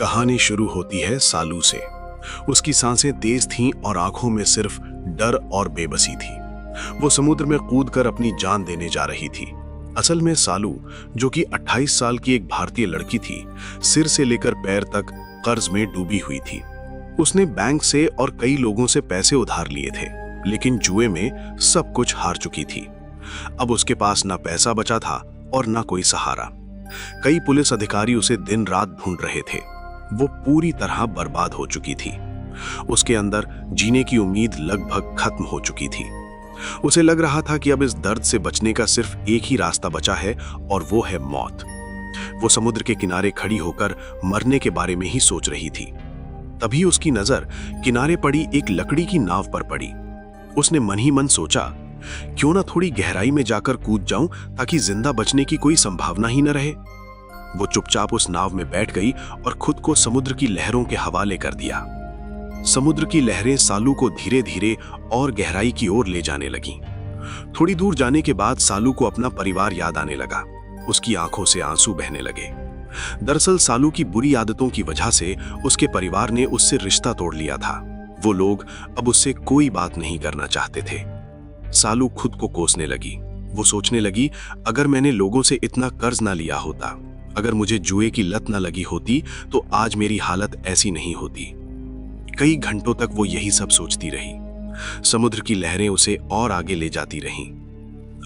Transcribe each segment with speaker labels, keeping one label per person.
Speaker 1: कहानी शुरू होती है सालू से। उसकी सांसें तेज थीं और आंखों में सिर्फ डर और बेबसी थी। वो समुद्र में कूदकर अपनी जान देने जा रही थी। असल में सालू, जो कि 28 साल की एक भारतीय लड़की थी, सिर से लेकर पैर तक कर्ज में डूबी हुई थी। उसने बैंक से और कई लोगों से पैसे उधार लिए थे, लेकिन जुए में सब कुछ हार चुकी थी। अब उसके पास ना पैसा बचा था और ना कोई सहारा। कई पुलिस अधिकारी उसे दिन रात ढूंढ रहे थे। वो पूरी तरह बर्बाद हो चुकी थी। उसके अंदर जीने की उम्मीद लगभग खत्म हो चुकी थी। उसे लग रहा था कि अब इस दर्द से बचने का सिर्फ एक ही रास्ता बचा है, और वो है मौत। वो समुद्र के किनारे खड़ी होकर मरने के बारे में ही सोच रही थी। तभी उसकी नजर किनारे पड़ी एक लकड़ी की नाव पर पड़ी। उसने मन ही मन सोचा, क्यों ना थोड़ी गहराई में जाकर कूद जाऊं ताकि जिंदा बचने की कोई संभावना ही न रहे। वो चुपचाप उस नाव में बैठ गई और खुद को समुद्र की लहरों के हवाले कर दिया। समुद्र की लहरें सालू को धीरे धीरे और गहराई की ओर ले जाने लगीं। थोड़ी दूर जाने के बाद सालू को अपना परिवार याद आने लगा। उसकी आंखों से आंसू बहने लगे। दरअसल सालू की बुरी आदतों की वजह से उसके परिवार ने उससे रिश्ता तोड़ लिया था। वो लोग अब उससे कोई बात नहीं करना चाहते थे। सालू खुद को कोसने लगी। वो सोचने लगी, अगर मैंने लोगों से इतना कर्ज ना लिया होता, अगर मुझे जुए की लत ना लगी होती, तो आज मेरी हालत ऐसी नहीं होती। कई घंटों तक वो यही सब सोचती रही। समुद्र की लहरें उसे और आगे ले जाती रहीं।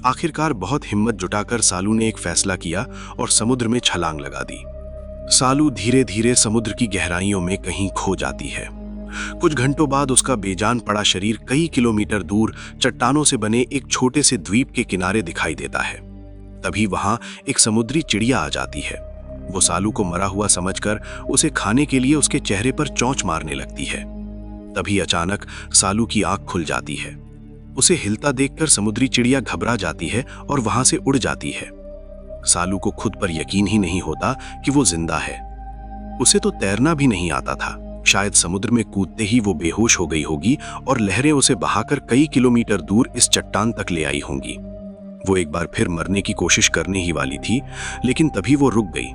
Speaker 1: आखिरकार बहुत हिम्मत जुटाकर सालू ने एक फैसला किया और समुद्र में छलांग लगा दी। सालू धीरे धीरे समुद्र की गहराइयों में कहीं खो जाती है। कुछ घंटों बाद उसका बेजान पड़ा शरीर कई किलोमीटर दूर चट्टानों से बने एक छोटे से द्वीप के किनारे दिखाई देता है। तभी वहां एक समुद्री चिड़िया आ जाती है। वो सालू को मरा हुआ समझकर उसे खाने के लिए उसके चेहरे पर चोंच मारने लगती है। तभी अचानक सालू की आंख खुल जाती है। उसे हिलता देखकर समुद्री चिड़िया घबरा जाती है और वहां से उड़ जाती है। सालू को खुद पर यकीन ही नहीं होता कि वो जिंदा है। उसे तो तैरना भी नहीं आता था। शायद समुद्र में कूदते ही वो बेहोश हो गई होगी और लहरें उसे बहाकर कई किलोमीटर दूर इस चट्टान तक ले आई होंगी। वो एक बार फिर मरने की कोशिश करने ही वाली थी, लेकिन तभी वो रुक गई।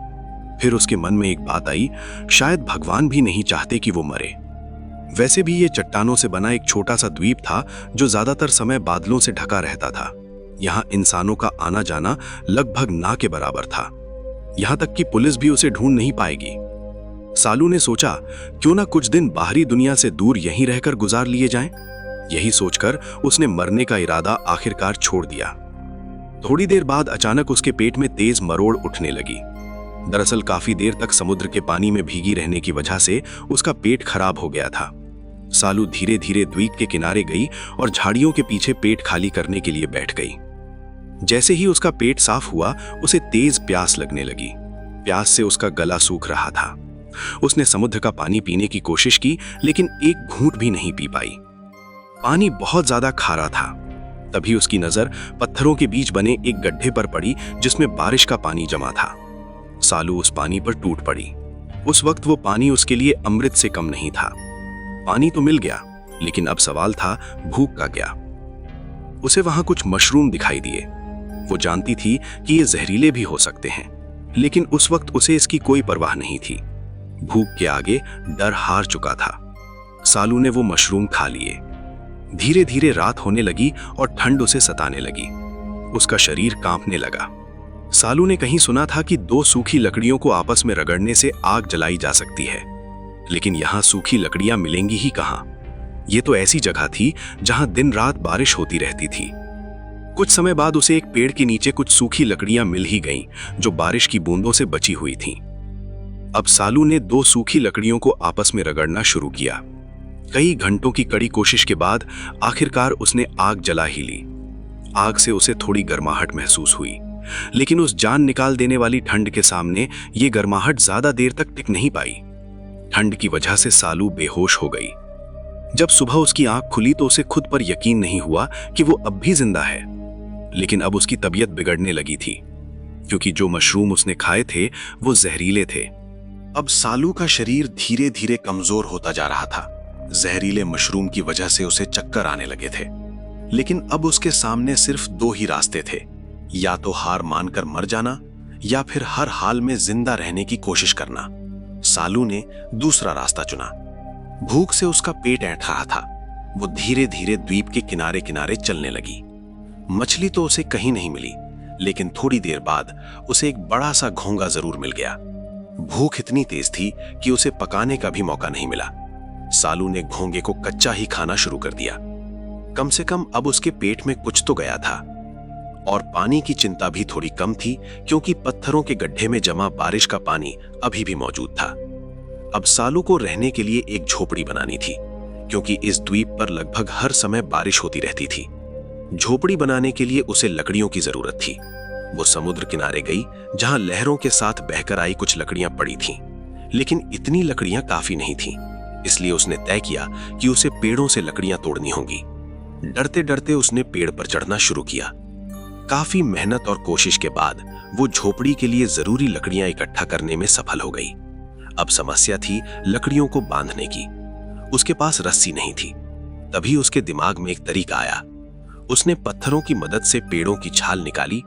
Speaker 1: फिर उसके मन में एक बात आई, शायद भगवान भी नहीं चाहते कि वो मरे। वैसे भी ये चट्टानों से बना एक छोटा सा द्वीप था जो ज्यादातर समय बादलों से ढका रहता था। यहाँ इंसानों का आना जाना लगभग ना के बराबर था। यहाँ तक कि पुलिस भी उसे ढूंढ नहीं पाएगी। सालू ने सोचा, क्यों ना कुछ दिन बाहरी दुनिया से दूर यहीं रहकर गुजार लिए जाएं। यही सोचकर उसने मरने का इरादा आखिरकार छोड़ दिया। थोड़ी देर बाद अचानक उसके पेट में तेज मरोड़ उठने लगी। दरअसल काफी देर तक समुद्र के पानी में भीगी रहने की वजह से उसका पेट खराब हो गया था। सालू धीरे धीरे द्वीप के किनारे गई और झाड़ियों के पीछे पेट खाली करने के लिए बैठ गई। जैसे ही उसका पेट साफ हुआ, उसे तेज प्यास लगने लगी। प्यास से उसका गला सूख रहा था। उसने समुद्र का पानी पीने की कोशिश की, लेकिन एक घूंट भी नहीं पी पाई। पानी बहुत ज्यादा खारा था। तभी उसकी नजर पत्थरों के बीच बने एक गड्ढे पर पड़ी जिसमें बारिश का पानी जमा था। सालू उस पानी पर टूट पड़ी। उस वक्त वो पानी उसके लिए अमृत से कम नहीं था। पानी तो मिल गया, लेकिन अब सवाल था भूख का क्या। उसे वहां कुछ मशरूम दिखाई दिए। वो जानती थी कि ये जहरीले भी हो सकते हैं, लेकिन उस वक्त उसे इसकी कोई परवाह नहीं थी। भूख के आगे डर हार चुका था। सालू ने वो मशरूम खा लिए। धीरे धीरे रात होने लगी और ठंड उसे सताने लगी। उसका शरीर कांपने लगा। सालू ने कहीं सुना था कि दो सूखी लकड़ियों को आपस में रगड़ने से आग जलाई जा सकती है, लेकिन यहां सूखी लकड़ियां मिलेंगी ही कहां। यह तो ऐसी जगह थी जहां दिन रात बारिश होती रहती थी। कुछ समय बाद उसे एक पेड़ के नीचे कुछ सूखी लकड़ियां मिल ही गईं, जो बारिश की बूंदों से बची हुई थीं। अब सालू ने दो सूखी लकड़ियों को आपस में रगड़ना शुरू किया। कई घंटों की कड़ी कोशिश के बाद आखिरकार उसने आग जला ही ली। आग से उसे थोड़ी गर्माहट महसूस हुई, लेकिन उस जान निकाल देने वाली ठंड के सामने ये गर्माहट ज्यादा देर तक टिक नहीं पाई। ठंड की वजह से सालू बेहोश हो गई। जब सुबह उसकी आंख खुली तो उसे खुद पर यकीन नहीं हुआ कि वो अब भी जिंदा है। लेकिन अब उसकी तबीयत बिगड़ने लगी थी, क्योंकि जो मशरूम उसने खाए थे वो जहरीले थे। अब सालू का शरीर धीरे धीरे कमजोर होता जा रहा था। जहरीले मशरूम की वजह से उसे चक्कर आने लगे थे। लेकिन अब उसके सामने सिर्फ दो ही रास्ते थे, या तो हार मानकर मर जाना या फिर हर हाल में जिंदा रहने की कोशिश करना। सालू ने दूसरा रास्ता चुना। भूख से उसका पेट ऐंठ रहा था। वो धीरे धीरे द्वीप के किनारे किनारे चलने लगी। मछली तो उसे कहीं नहीं मिली, लेकिन थोड़ी देर बाद उसे एक बड़ा सा घोंगा जरूर मिल गया। भूख इतनी तेज थी कि उसे पकाने का भी मौका नहीं मिला। सालू ने घोंगे को कच्चा ही खाना शुरू कर दिया। कम से कम अब उसके पेट में कुछ तो गया था। और पानी की चिंता भी थोड़ी कम थी, क्योंकि पत्थरों के गड्ढे में जमा बारिश का पानी अभी भी मौजूद था। अब सालू को रहने के लिए एक झोपड़ी बनानी थी, क्योंकि इस द्वीप पर लगभग हर समय बारिश होती रहती थी। झोपड़ी बनाने के लिए उसे लकड़ियों की जरूरत थी। वो समुद्र किनारे गई, जहां लहरों के साथ बहकर आई कुछ लकड़ियां पड़ी थीं, लेकिन इतनी लकड़ियां काफी नहीं थीं। इसलिए उसने तय किया कि उसे पेड़ों से लकड़ियां तोड़नी होंगी। डरते डरते उसने पेड़ पर चढ़ना शुरू किया। काफी मेहनत और कोशिश के बाद वो झोपड़ी के लिए जरूरी लकड़ियां इकट्ठा करने में सफल हो गई। अब समस्या थी लकड़ियों को बांधने की। उसके पास रस्सी नहीं थी। तभी उसके दिमाग में एक तरीका आया। उसने पत्थरों की मदद से पेड़ों की छाल निकाली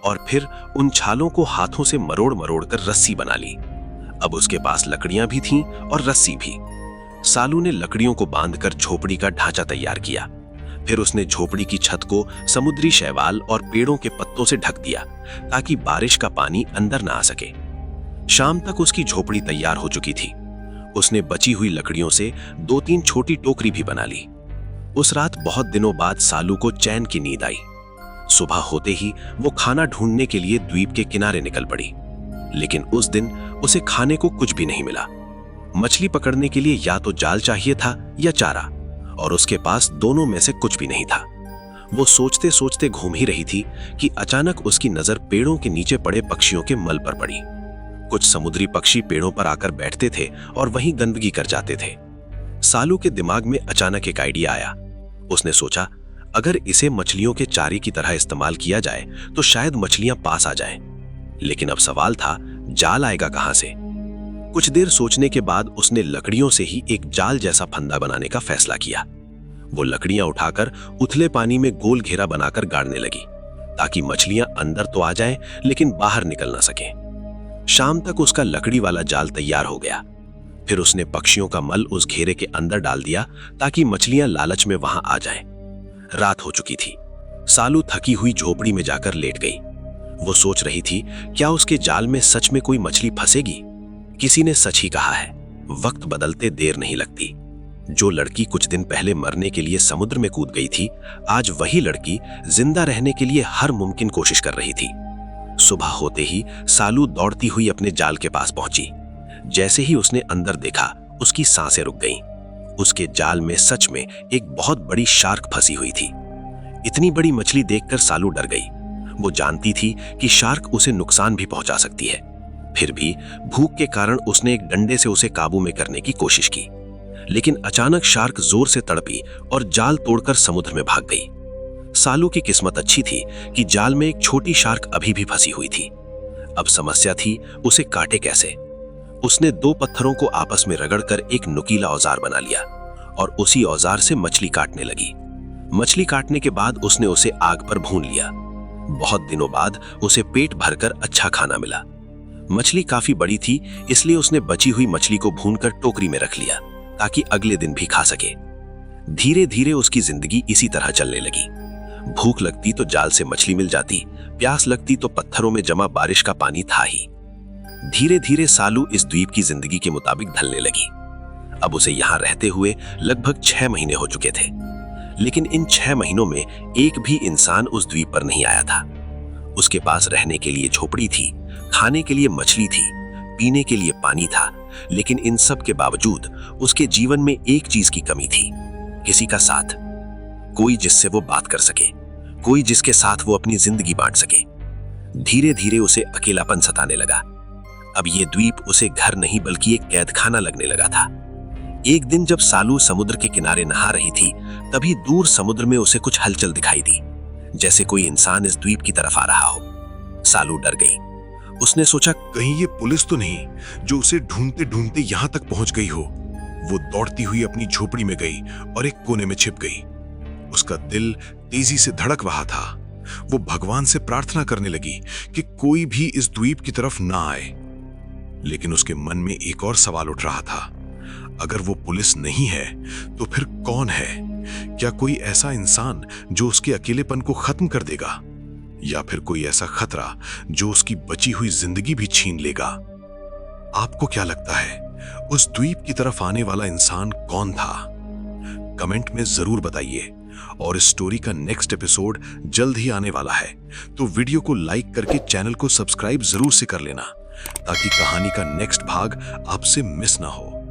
Speaker 1: और फिर उन छालों को हाथों से मरोड़ मरोड़ कर रस्सी बना ली। अब उसके पास लकड़ियां भी थीं और रस्सी भी। सालू ने लकड़ियों को बांधकर झोपड़ी का ढांचा तैयार किया। फिर उसने झोपड़ी की छत को समुद्री शैवाल और पेड़ों के पत्तों से ढक दिया, ताकि बारिश का पानी अंदर ना आ सके। शाम तक उसकी झोपड़ी तैयार हो चुकी थी। उसने बची हुई लकड़ियों से 2-3 छोटी टोकरी भी बना ली। उस रात बहुत दिनों बाद सालू को चैन की नींद आई। सुबह होते ही वो खाना ढूंढने के लिए द्वीप के किनारे निकल पड़ी, लेकिन उस दिन उसे खाने को कुछ भी नहीं मिला। मछली पकड़ने के लिए या तो जाल चाहिए था या चारा, और उसके पास दोनों में से कुछ भी नहीं था। वो सोचते सोचते घूम ही रही थी कि अचानक उसकी नजर पेड़ों के नीचे पड़े पक्षियों के मल पर पड़ी। कुछ समुद्री पक्षी पेड़ों पर आकर बैठते थे और वहीं गंदगी कर जाते थे। सालू के दिमाग में अचानक एक आइडिया आया। उसने सोचा, अगर इसे मछलियों के चारे की तरह इस्तेमाल किया जाए तो शायद मछलियां पास आ जाएं। लेकिन अब सवाल था, जाल आएगा कहां से? कुछ देर सोचने के बाद उसने लकड़ियों से ही एक जाल जैसा फंदा बनाने का फैसला किया। वो लकड़ियां उठाकर उथले पानी में गोल घेरा बनाकर गाड़ने लगी, ताकि मछलियां अंदर तो आ जाएं, लेकिन बाहर निकल ना सकें। शाम तक उसका लकड़ी वाला जाल तैयार हो गया। फिर उसने पक्षियों का मल उस घेरे के अंदर डाल दिया, ताकि मछलियां लालच में वहां आ जाएं। रात हो चुकी थी। सालू थकी हुई झोपड़ी में जाकर लेट गई। वो सोच रही थी, क्या उसके जाल में सच में कोई मछली फंसेगी? किसी ने सच ही कहा है, वक्त बदलते देर नहीं लगती। जो लड़की कुछ दिन पहले मरने के लिए समुद्र में कूद गई थी, आज वही लड़की जिंदा रहने के लिए हर मुमकिन कोशिश कर रही थी। सुबह होते ही सालू दौड़ती हुई अपने जाल के पास पहुंची। जैसे ही उसने अंदर देखा, उसकी सांसें रुक गईं। उसके जाल में सच में एक बहुत बड़ी शार्क फंसी हुई थी। इतनी बड़ी मछली देखकर सालू डर गई। वो जानती थी कि शार्क उसे नुकसान भी पहुंचा सकती है। फिर भी भूख के कारण उसने एक डंडे से उसे काबू में करने की कोशिश की, लेकिन अचानक शार्क जोर से तड़पी और जाल तोड़कर समुद्र में भाग गई। सालू की किस्मत अच्छी थी कि जाल में एक छोटी शार्क अभी भी फंसी हुई थी। अब समस्या थी, उसे काटे कैसे? उसने 2 पत्थरों को आपस में रगड़कर एक नुकीला औजार बना लिया और उसी औजार से मछली काटने लगी। मछली काटने के बाद उसने उसे आग पर भून लिया। बहुत दिनों बाद उसे पेट भरकर अच्छा खाना मिला। मछली काफी बड़ी थी, इसलिए उसने बची हुई मछली को भूनकर टोकरी में रख लिया, ताकि अगले दिन भी खा सके। धीरे धीरे उसकी जिंदगी इसी तरह चलने लगी। भूख लगती तो जाल से मछली मिल जाती, प्यास लगती तो पत्थरों में जमा बारिश का पानी था ही। धीरे धीरे सालू इस द्वीप की जिंदगी के मुताबिक ढलने लगी। अब उसे यहाँ रहते हुए लगभग 6 महीने हो चुके थे, लेकिन इन 6 महीनों में एक भी इंसान उस द्वीप पर नहीं आया था। उसके पास रहने के लिए झोपड़ी थी, खाने के लिए मछली थी, पीने के लिए पानी था, लेकिन इन सब के बावजूद उसके जीवन में एक चीज की कमी थी, किसी का साथ। कोई जिससे वो बात कर सके, कोई जिसके साथ वो अपनी जिंदगी बांट सके। धीरे धीरे उसे अकेलापन सताने लगा। अब ये द्वीप उसे घर नहीं बल्कि एक कैद खाना लगने लगा था। एक दिन जब सालू समुद्र के किनारे नहा रही थी, तभी दूर समुद्र में उसे कुछ हलचल दिखाई दी, जैसे कोई इंसान इस द्वीप की तरफ आ रहा हो। सालू डर गई। उसने सोचा,
Speaker 2: कहीं ये पुलिस तो नहीं जो उसे ढूंढते ढूंढते यहां तक पहुंच गई हो। वो दौड़ती हुई अपनी झोपड़ी में गई और एक कोने में छिप गई। उसका दिल तेजी से धड़क रहा था। वो भगवान से प्रार्थना करने लगी कि कोई भी इस द्वीप की तरफ ना आए। लेकिन उसके मन में एक और सवाल उठ रहा था। अगर वो पुलिस नहीं है तो फिर कौन है? क्या कोई ऐसा इंसान जो उसके अकेलेपन को खत्म कर देगा, या फिर कोई ऐसा खतरा जो उसकी बची हुई जिंदगी भी छीन लेगा? आपको क्या लगता है, उस द्वीप की तरफ आने वाला इंसान कौन था? कमेंट में जरूर बताइए। और इस स्टोरी का नेक्स्ट एपिसोड जल्द ही आने वाला है, तो वीडियो को लाइक करके चैनल को सब्सक्राइब जरूर से कर लेना, ताकि कहानी का नेक्स्ट भाग आपसे मिस ना हो।